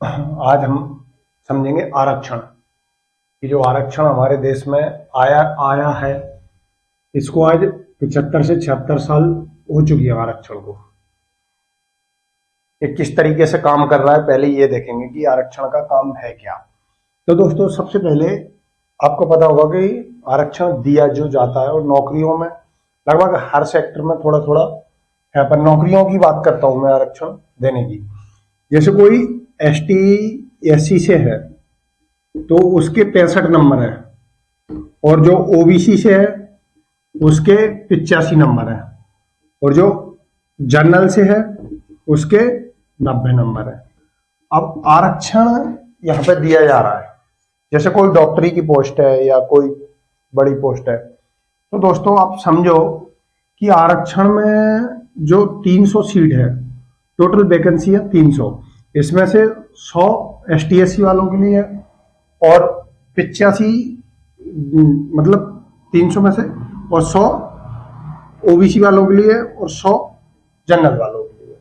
आज हम समझेंगे आरक्षण कि जो आरक्षण हमारे देश में आया आया है, इसको आज 75 से 76 साल हो चुकी है आरक्षण को। ये किस तरीके से काम कर रहा है, पहले ये देखेंगे कि आरक्षण का काम है क्या। तो दोस्तों, सबसे पहले आपको पता होगा कि आरक्षण दिया जो जाता है, और नौकरियों में लगभग हर सेक्टर में थोड़ा थोड़ा है, पर नौकरियों की बात करता हूं मैं आरक्षण देने की। जैसे कोई ST SC से है तो उसके 65 नंबर है, और जो OBC से है उसके 85 नंबर है, और जो जनरल से है उसके 90 नंबर है। अब आरक्षण यहाँ पे दिया जा रहा है, जैसे कोई डॉक्टरी की पोस्ट है या कोई बड़ी पोस्ट है, तो दोस्तों आप समझो कि आरक्षण में जो 300 सीट है, टोटल वैकेंसी है 300, इसमें से 100 ST SC वालों के लिए है और 85 मतलब 300 में से, और 100 OBC वालों के लिए और 100 जनरल वालों के लिए,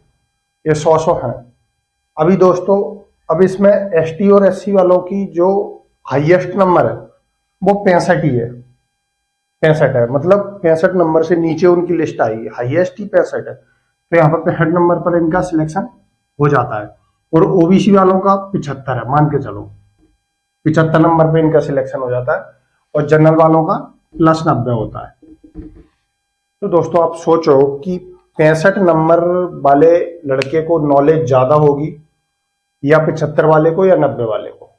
ये 100 है। अभी दोस्तों, अब इसमें ST और SC वालों की जो हाईएस्ट नंबर है वो 65 ही है। 65 है, मतलब 65 नंबर से नीचे उनकी लिस्ट आई, हाईएस्ट ही 65 है, तो यहाँ पर 65 नंबर पर इनका सिलेक्शन हो जाता है। और OBC वालों का 75 है, मान के चलो 75 नंबर पे इनका सिलेक्शन हो जाता है, और जनरल वालों का +90 होता है। तो दोस्तों आप सोचो कि 65 नंबर वाले लड़के को नॉलेज ज्यादा होगी या 75 वाले को या 90 वाले को?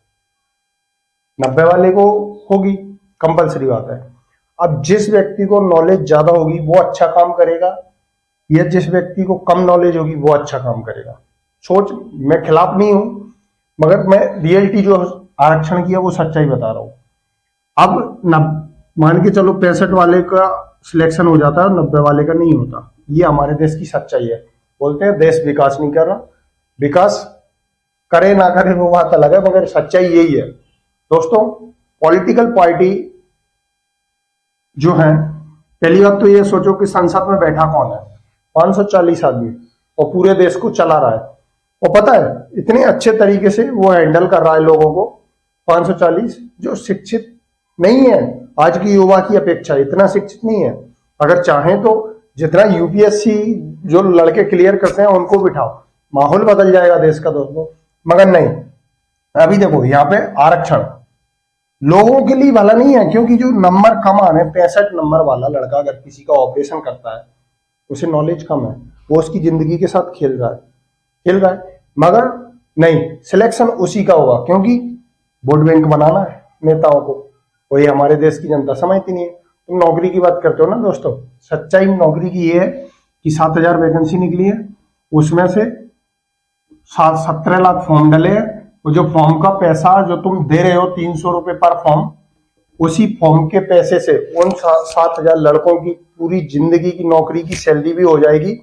90 वाले को होगी, कंपलसरी बात है। अब जिस व्यक्ति को नॉलेज ज्यादा होगी वो अच्छा काम करेगा, या जिस व्यक्ति को कम नॉलेज होगी वो अच्छा काम करेगा? सोच, मैं खिलाफ नहीं हूं, मगर मैं रियलिटी जो आरक्षण की है वो सच्चाई बता रहा हूं। अब मान के चलो 65 वाले का सिलेक्शन हो जाता है और 90 वाले का नहीं होता, ये हमारे देश की सच्चाई है। बोलते हैं देश विकास नहीं कर रहा, विकास करे ना करे वो बात अलग है, मगर सच्चाई यही है। दोस्तों, पॉलिटिकल पार्टी जो है, पहली बात तो ये सोचो कि संसद में बैठा कौन है? 540 आदमी, और पूरे देश को चला रहा है। और पता है इतने अच्छे तरीके से वो हैंडल कर रहा है लोगों को, 540 जो शिक्षित नहीं है, आज की युवा की अपेक्षा इतना शिक्षित नहीं है। अगर चाहें तो जितना UPSC जो लड़के क्लियर करते हैं उनको बिठाओ, माहौल बदल जाएगा देश का दोस्तों। मगर नहीं, अभी देखो यहाँ पे आरक्षण लोगों के लिए भला नहीं है, क्योंकि जो नंबर कम आ रहे हैं, 65 नंबर वाला लड़का अगर किसी का ऑपरेशन करता है, उसे नॉलेज कम है, वो उसकी जिंदगी के साथ खेल रहा है, मगर नहीं, सिलेक्शन उसी का होगा, क्योंकि वोट बैंक बनाना है नेताओं को, वही हमारे देश की जनता समझती नहीं है। तुम नौकरी की बात करते हो ना दोस्तों, सच्चाई नौकरी की ये है कि 7000 वैकेंसी निकली है, उसमें से 17 लाख फॉर्म डले हैं, और जो फॉर्म का पैसा जो तुम दे रहे हो 300 रुपए पर फॉर्म, उसी फॉर्म के पैसे से उन 7000 लड़कों की पूरी जिंदगी की नौकरी की सैलरी भी हो जाएगी,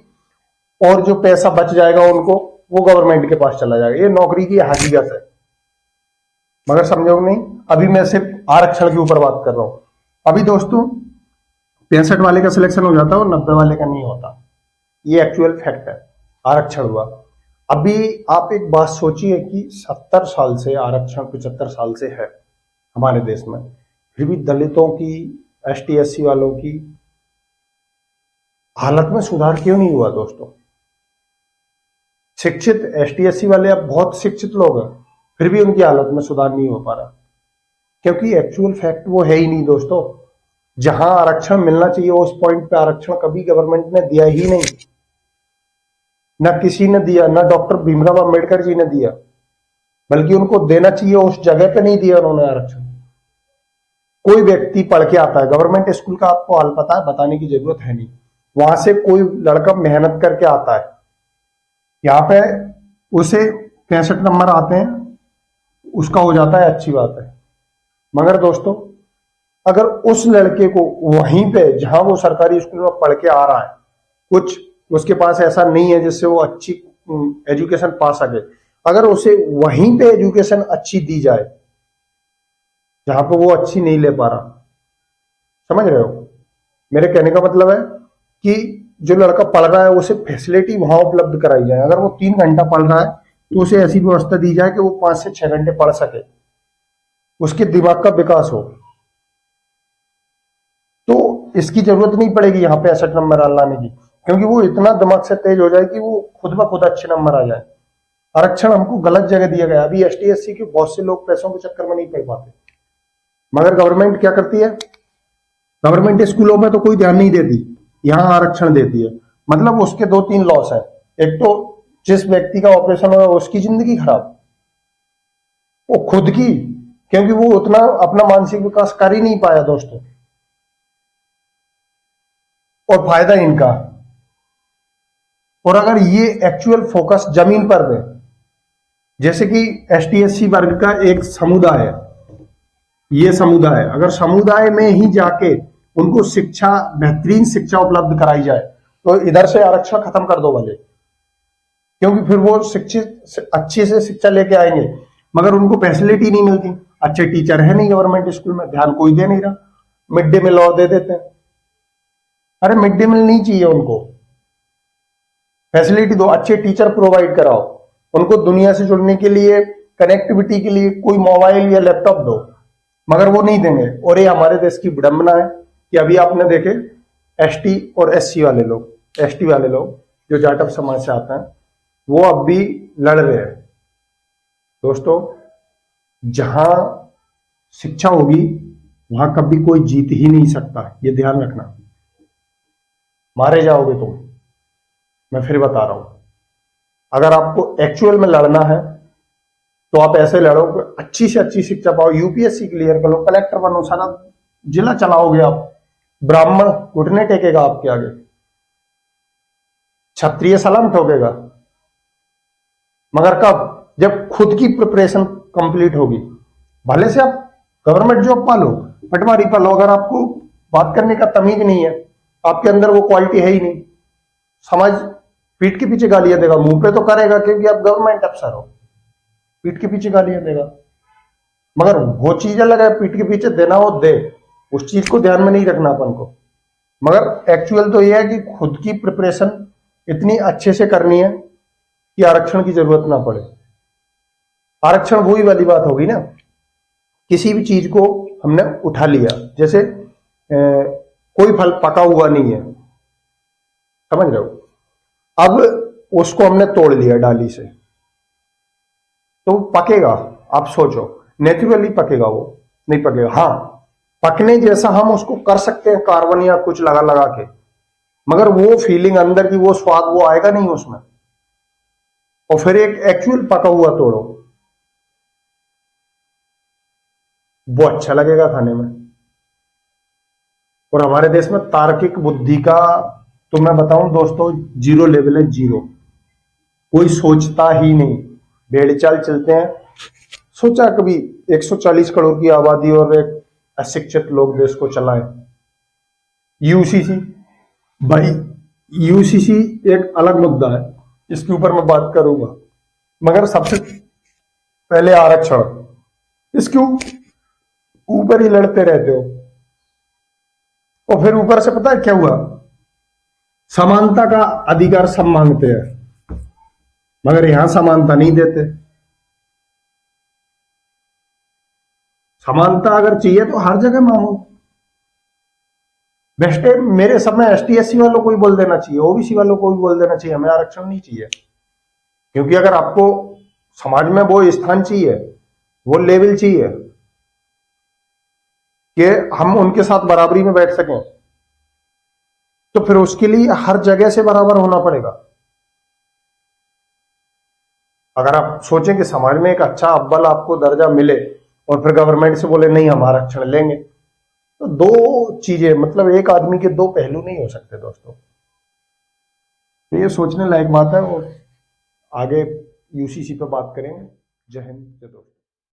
और जो पैसा बच जाएगा उनको वो गवर्नमेंट के पास चला जाएगा। ये नौकरी की हकीकत है, मगर समझो नहीं। अभी मैं सिर्फ आरक्षण के ऊपर बात कर रहा हूं। अभी दोस्तों 65 वाले का सिलेक्शन हो जाता है और 90 वाले का नहीं होता, ये एक्चुअल फैक्ट है। आरक्षण हुआ। अभी आप एक बात सोचिए कि 70 साल से आरक्षण 75 साल से है हमारे देश में, फिर भी दलितों की, ST SC वालों की हालत में सुधार क्यों नहीं हुआ दोस्तों? शिक्षित ST SC वाले अब बहुत शिक्षित लोग हैं, फिर भी उनकी हालत में सुधार नहीं हो पा रहा, क्योंकि एक्चुअल फैक्ट वो है ही नहीं दोस्तों। जहां आरक्षण मिलना चाहिए उस पॉइंट पे आरक्षण कभी गवर्नमेंट ने दिया ही नहीं, ना किसी ने दिया, ना डॉक्टर भीमराव अंबेडकर जी ने दिया, बल्कि उनको देना चाहिए उस जगह पे नहीं दिया उन्होंने आरक्षण। कोई व्यक्ति पढ़ के आता है, गवर्नमेंट स्कूल का आपको हाल पता है, बताने की जरूरत है नहीं, वहां से कोई लड़का मेहनत करके आता है, यहाँ पे उसे 65 नंबर आते हैं, उसका हो जाता है, अच्छी बात है। मगर दोस्तों, अगर उस लड़के को वहीं पे जहां वो सरकारी स्कूल में पढ़ के आ रहा है, कुछ उसके पास ऐसा नहीं है जिससे वो अच्छी एजुकेशन पा सके, अगर उसे वहीं पे एजुकेशन अच्छी दी जाए जहां पे वो अच्छी नहीं ले पा रहा, समझ रहे हो मेरे कहने का मतलब है कि जो लड़का पढ़ रहा है उसे फैसिलिटी वहां उपलब्ध कराई जाए। अगर वो 3 घंटा पढ़ रहा है तो उसे ऐसी व्यवस्था दी जाए कि वो 5 से 6 घंटे पढ़ सके, उसके दिमाग का विकास हो। तो इसकी जरूरत नहीं पड़ेगी यहाँ पे 65 नंबर लाने की, क्योंकि वो इतना दिमाग से तेज हो जाए कि वो खुद ब खुद अच्छे नंबर आ जाए। आरक्षण हमको गलत जगह दिया गया। अभी एसटी एससी के बहुत से लोग पैसों के चक्कर में नहीं पढ़ पाते, मगर गवर्नमेंट क्या करती है, गवर्नमेंट स्कूलों में तो कोई ध्यान नहीं देती, यहाँ आरक्षण देती है। मतलब उसके 2-3 लॉस है। एक तो जिस व्यक्ति का ऑपरेशन हुआ उसकी जिंदगी खराब, वो खुद की, क्योंकि वो उतना अपना मानसिक विकास कर ही नहीं पाया दोस्तों, और फायदा इनका। और अगर ये एक्चुअल फोकस जमीन पर दे, जैसे कि एसटी एससी वर्ग का एक समुदाय है, ये समुदाय, अगर समुदाय में ही जाके उनको शिक्षा, बेहतरीन शिक्षा उपलब्ध कराई जाए, तो इधर से आरक्षण खत्म कर दो भले, क्योंकि फिर वो शिक्षित अच्छे से शिक्षा लेके आएंगे, मगर उनको फैसिलिटी नहीं मिलती। अच्छे टीचर है नहीं गवर्नमेंट स्कूल में, ध्यान कोई दे नहीं रहा। मिड डे मील और दे देते हैं। अरे मिड डे मील नहीं चाहिए उनको, फैसिलिटी दो, अच्छे टीचर प्रोवाइड कराओ, उनको दुनिया से जुड़ने के लिए, कनेक्टिविटी के लिए कोई मोबाइल या लैपटॉप दो, मगर वो नहीं देंगे। और ये हमारे देश की विडंबना है कि अभी आपने देखे एसटी और एससी वाले लोग, एसटी वाले लोग जो जाटव समाज से आते हैं, वो अब भी लड़ रहे हैं। दोस्तों, जहां शिक्षा होगी वहां कभी कोई जीत ही नहीं सकता, ये ध्यान रखना। मारे जाओगे तुम, मैं फिर बता रहा हूं। अगर आपको एक्चुअल में लड़ना है तो आप ऐसे लड़ो कि अच्छी से अच्छी शिक्षा पाओ, यूपीएससी क्लियर कर लो, कलेक्टर बनो, सारा जिला चलाओगे आप, ब्राह्मण घुटने टेकेगा आपके आगे, क्षत्रिय सलाम ठोकेगा। मगर कब? जब खुद की प्रिपरेशन कंप्लीट होगी। भले से आप गवर्नमेंट जॉब पालो, पटवारी पालो, अगर आपको बात करने का तमीज नहीं है, आपके अंदर वो क्वालिटी है ही नहीं, समाज पीठ के पीछे गालियां देगा, मुंह पे तो करेगा क्योंकि आप गवर्नमेंट अफसर हो, पीठ के पीछे गालियां देगा। मगर वो चीज अलग है, पीठ के पीछे देना हो दे, उस चीज को ध्यान में नहीं रखना अपन को। मगर एक्चुअल तो ये है कि खुद की प्रिपरेशन इतनी अच्छे से करनी है कि आरक्षण की जरूरत ना पड़े। आरक्षण वही वाली बात होगी ना, किसी भी चीज को हमने उठा लिया, जैसे कोई फल पका हुआ नहीं है, समझ रहे हो, अब उसको हमने तोड़ लिया डाली से, तो पकेगा? आप सोचो, नेचुरली पकेगा? वो नहीं पकेगा। हाँ, पकने जैसा हम उसको कर सकते हैं कार्बन या कुछ लगा लगा के, मगर वो फीलिंग अंदर की, वो स्वाद वो आएगा नहीं उसमें। और फिर एक एक्चुअल पका हुआ तोड़ो, वो अच्छा लगेगा खाने में। और हमारे देश में तार्किक बुद्धि का तो मैं बताऊं दोस्तों, जीरो लेवल है, जीरो। कोई सोचता ही नहीं, भेड़चाल चलते हैं। सोचा कभी 140 करोड़ की आबादी और एक अशिक्षित लोग देश को चलाएं? यूसीसी, भाई यूसीसी एक अलग मुद्दा है, इसके ऊपर मैं बात करूंगा, मगर सबसे पहले आरक्षण, इसके ऊपर ही लड़ते रहते हो। और फिर ऊपर से पता है क्या हुआ, समानता का अधिकार सब मांगते हैं, मगर यहां समानता नहीं देते। समानता अगर चाहिए तो हर जगह मांगो। बेस्ट मेरे सब में एसटी एससी वालों को ही बोल देना चाहिए, ओबीसी वालों को भी बोल देना चाहिए, हमें आरक्षण नहीं चाहिए। क्योंकि अगर आपको समाज में वो स्थान चाहिए, वो लेवल चाहिए कि हम उनके साथ बराबरी में बैठ सकें, तो फिर उसके लिए हर जगह से बराबर होना पड़ेगा। अगर आप सोचें कि समाज में एक अच्छा अव्वल आपको दर्जा मिले और फिर गवर्नमेंट से बोले नहीं हम आरक्षण लेंगे, तो दो चीजें, मतलब एक आदमी के दो पहलू नहीं हो सकते दोस्तों। तो ये सोचने लायक बात है, और आगे यूसीसी पे बात करेंगे। जय हिंद, जय दोस्तों।